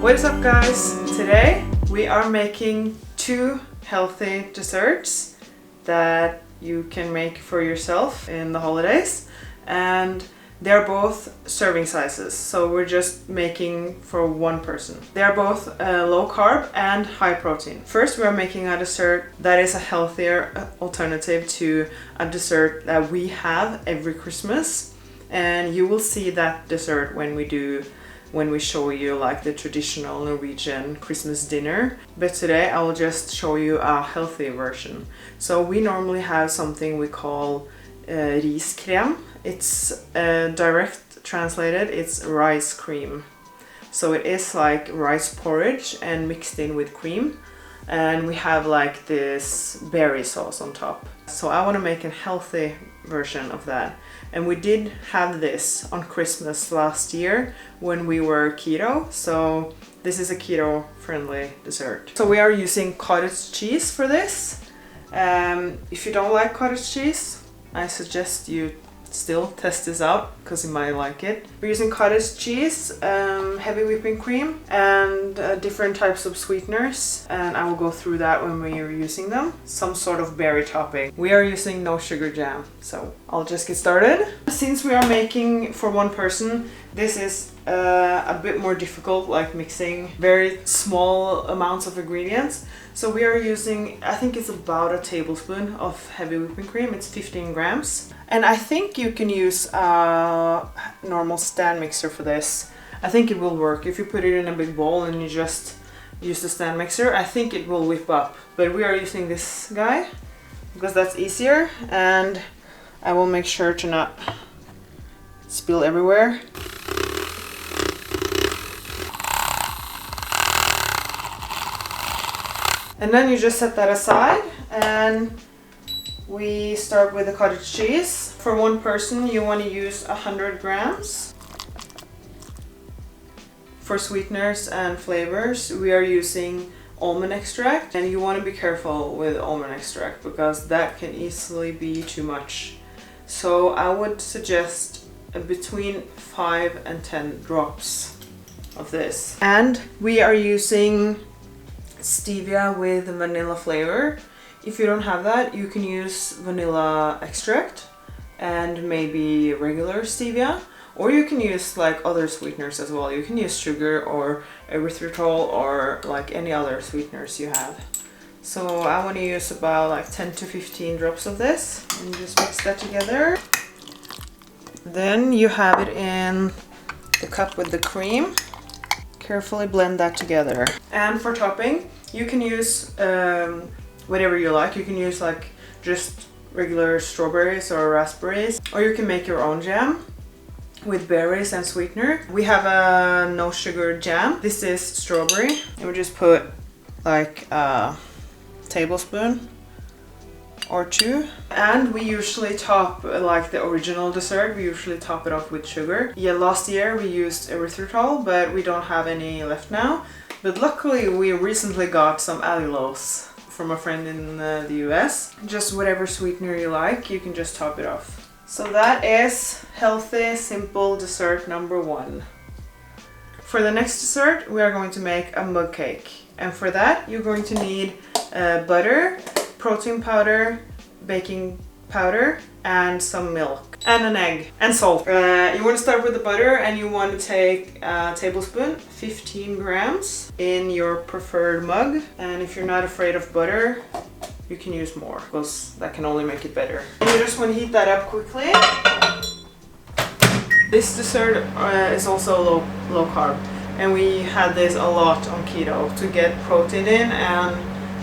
What is up, guys? Today we are making two healthy desserts that you can make for yourself in the holidays, and they're both serving sizes, so we're just making for one person. They're both low carb and high protein. First, we are making a dessert that is a healthier alternative to a dessert that we have every Christmas, and you will see that dessert when we show you like the traditional Norwegian Christmas dinner. But today I will just show you a healthy version. So we normally have something we call riskrem. It's direct translated, it's rice cream. So it is like rice porridge and mixed in with cream. And we have like this berry sauce on top. So I want to make a healthy version of that. And we did have this on Christmas last year when we were keto. So this is a keto friendly dessert. So we are using cottage cheese for this. If you don't like cottage cheese, I suggest you still test this out because you might like it. We're using cottage cheese, heavy whipping cream, and different types of sweeteners, and I will go through that when we are using them. Some sort of berry topping. We are using no sugar jam, so I'll just get started. Since we are making for one person, this is a bit more difficult, like mixing very small amounts of ingredients. So we are using, I think it's about a tablespoon of heavy whipping cream. It's 15 grams. And I think you can use a normal stand mixer for this. I think it will work. If you put it in a big bowl and you just use the stand mixer, I think it will whip up. But we are using this guy because that's easier, and I will make sure to not spill everywhere. And then you just set that aside, and we start with the cottage cheese. For one person, you want to use 100 grams. For sweeteners and flavors, we are using almond extract, and you want to be careful with almond extract because that can easily be too much. So I would suggest between 5 and 10 drops of this. And we are using stevia with vanilla flavor. If you don't have that, you can use vanilla extract and maybe regular stevia, or you can use like other sweeteners as well. You can use sugar or erythritol or like any other sweeteners you have. So I want to use about like 10 to 15 drops of this, and just mix that together. Then you have it in the cup with the cream. Carefully blend that together. And for topping, you can use whatever you like. You can use like just regular strawberries or raspberries, or you can make your own jam with berries and sweetener. We have a no sugar jam. This is strawberry, and we just put like a tablespoon or two. And we usually top, like the original dessert, we usually top it off with sugar. Yeah, last year we used erythritol, but we don't have any left now. But luckily we recently got some allulose from a friend in the US. Just whatever sweetener you like, you can just top it off. So that is healthy, simple dessert number one. For the next dessert, we are going to make a mug cake. And for that, you're going to need butter, protein powder, baking powder, and some milk, and an egg, and salt. You want to start with the butter, and you want to take a tablespoon, 15 grams, in your preferred mug. And if you're not afraid of butter, you can use more, because that can only make it better. You just want to heat that up quickly. This dessert is also low carb, and we had this a lot on keto to get protein in and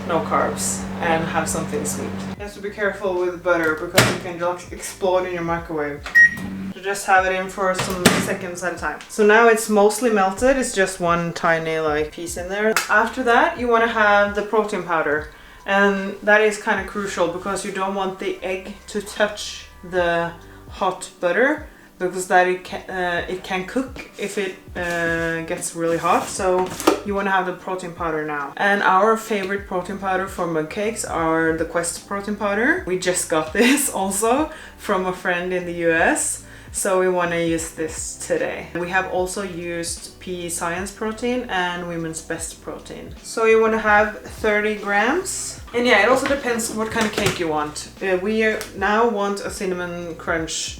no carbs and have something sweet. You have to be careful with butter because it can just explode in your microwave. So just have it in for some seconds at a time. So now it's mostly melted, it's just one tiny like piece in there. After that, you want to have the protein powder, and that is kind of crucial because you don't want the egg to touch the hot butter, because that it can cook if it gets really hot. So you want to have the protein powder now. And our favorite protein powder for mug cakes are the Quest protein powder. We just got this also from a friend in the US. So we want to use this today. We have also used PE Science protein and Women's Best protein. So you want to have 30 grams. And yeah, it also depends what kind of cake you want. We now want a cinnamon crunch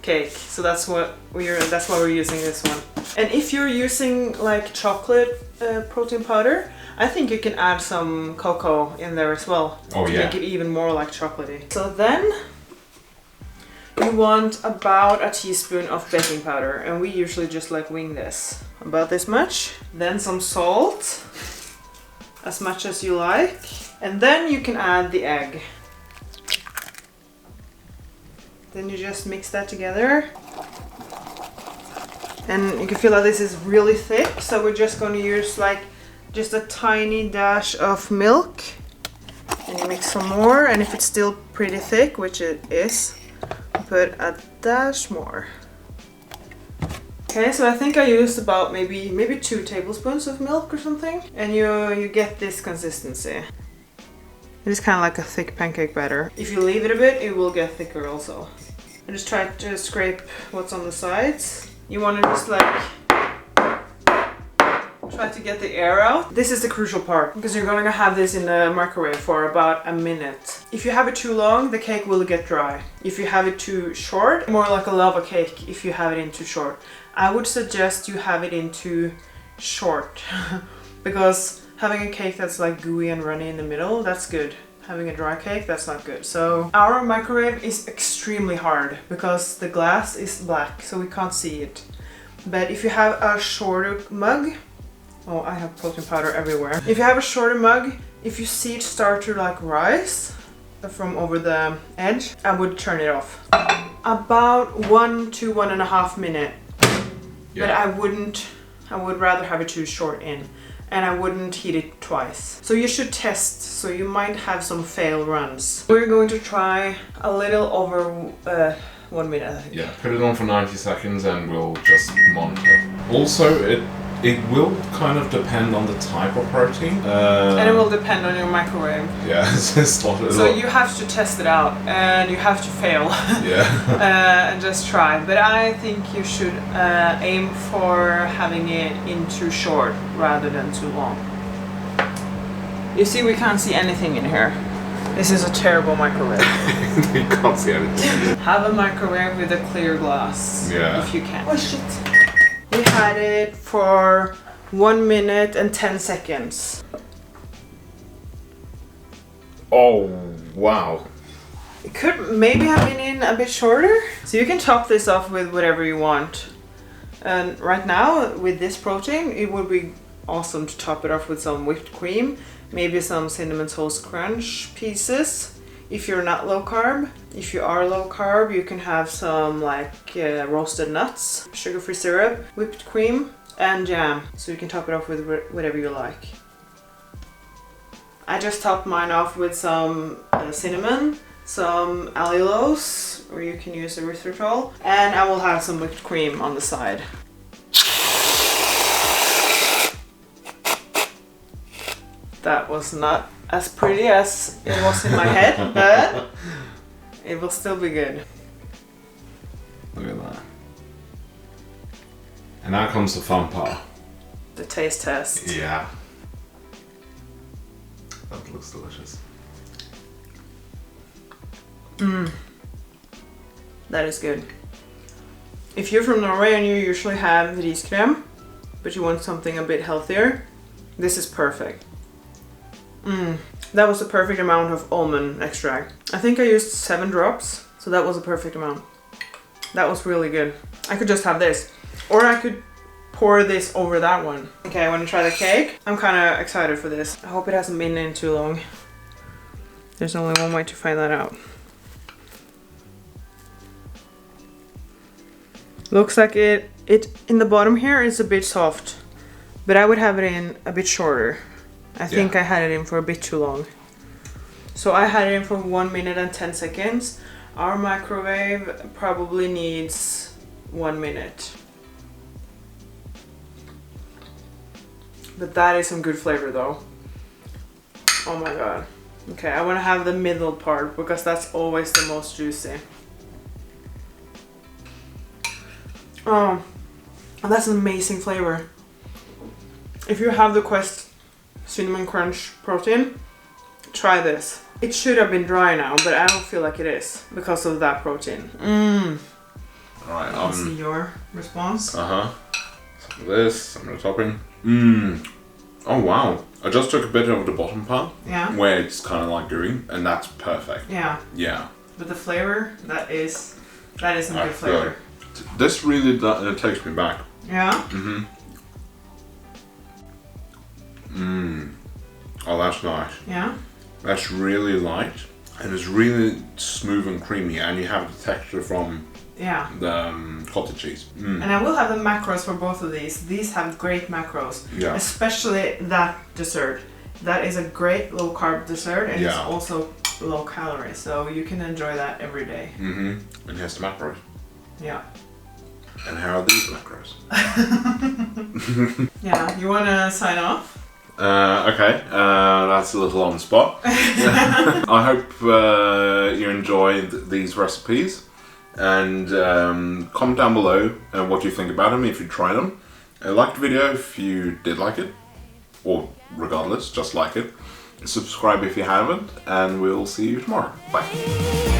cake, so that's why we're using this one. And if you're using like chocolate protein powder, I think you can add some cocoa in there as well to make it even more like chocolatey. So then you want about a teaspoon of baking powder, and we usually just like wing this about this much. Then some salt, as much as you like, and then you can add the egg. Then you just mix that together. And you can feel that this is really thick, so we're just going to use like just a tiny dash of milk. And you mix some more, and if it's still pretty thick, which it is, put a dash more. Okay, so I think I used about maybe 2 tablespoons of milk or something. And you get this consistency. It's kind of like a thick pancake batter. If you leave it a bit, it will get thicker also. I just try to scrape what's on the sides. You want to just like try to get the air out. This is the crucial part, because you're going to have this in the microwave for about a minute. If you have it too long, the cake will get dry. If you have it too short, more like a lava cake if you have it in too short. I would suggest you have it in too short because having a cake that's like gooey and runny in the middle, that's good. Having a dry cake, that's not good. So our microwave is extremely hard because the glass is black, so we can't see it. But if you have a shorter mug, oh, I have protein powder everywhere. If you have a shorter mug, if you see it start to like rise from over the edge, I would turn it off. About 1 to 1.5 minutes. Yeah. But I would rather have it too short in. And I wouldn't heat it twice. So you should test, so you might have some fail runs. We're going to try a little over 1 minute, I think. Yeah, put it on for 90 seconds and we'll just monitor. Also, it will kind of depend on the type of protein. And it will depend on your microwave. Yeah, so you have to test it out and you have to fail. Yeah. And just try. But I think you should aim for having it in too short rather than too long. You see, we can't see anything in here. This is a terrible microwave. You can't see anything. Have a microwave with a clear glass. Yeah. If you can. Oh shit. We had it for 1 minute and 10 seconds. Oh, wow. It could maybe have been in a bit shorter. So you can top this off with whatever you want. And right now, with this protein, it would be awesome to top it off with some whipped cream. Maybe some cinnamon toast crunch pieces. If you're not low carb. If you are low carb, you can have some like roasted nuts, sugar-free syrup, whipped cream, and jam. So you can top it off with whatever you like. I just topped mine off with some cinnamon, some allulose, or you can use erythritol, and I will have some whipped cream on the side. That was not as pretty as it was in my head, but it will still be good. Look at that. And now comes the fun part. The taste test. Yeah. That looks delicious. That is good. If you're from Norway and you usually have riskrem, but you want something a bit healthier, this is perfect. That was the perfect amount of almond extract. I think I used 7 drops, so that was a perfect amount. That was really good. I could just have this, or I could pour this over that one. Okay, I want to try the cake. I'm kind of excited for this. I hope it hasn't been in too long. There's only one way to find that out. Looks like it in the bottom here is a bit soft, but I would have it in a bit shorter. I think I had it in for a bit too long. So I had it in for 1 minute and 10 seconds. Our microwave probably needs 1 minute. But that is some good flavor though. Oh my god. Okay, I want to have the middle part because that's always the most juicy. Oh, that's an amazing flavor. If you have the Quest Cinnamon Crunch protein, try this. It should have been dry now, but I don't feel like it is because of that protein. Alright, Let's see your response. Some of this, some of the topping. Oh wow. I just took a bit of the bottom part. Yeah. Where it's kind of like gooey, and that's perfect. Yeah. Yeah. But the flavor, that is some good flavor. This really takes me back. Yeah? Oh, that's nice. Yeah? That's really light, and it's really smooth and creamy, and you have the texture from the cottage cheese. And I will have the macros for both of these. These have great macros, especially that dessert. That is a great low carb dessert, and it's also low calorie, so you can enjoy that every day. And here's the macros. Yeah. And how are these macros? Yeah, you want to sign off? Okay, that's a little on the spot. I hope you enjoyed these recipes, and comment down below what you think about them if you try them. Like the video if you did like it, or regardless, just like it. Subscribe if you haven't, and we'll see you tomorrow. Bye.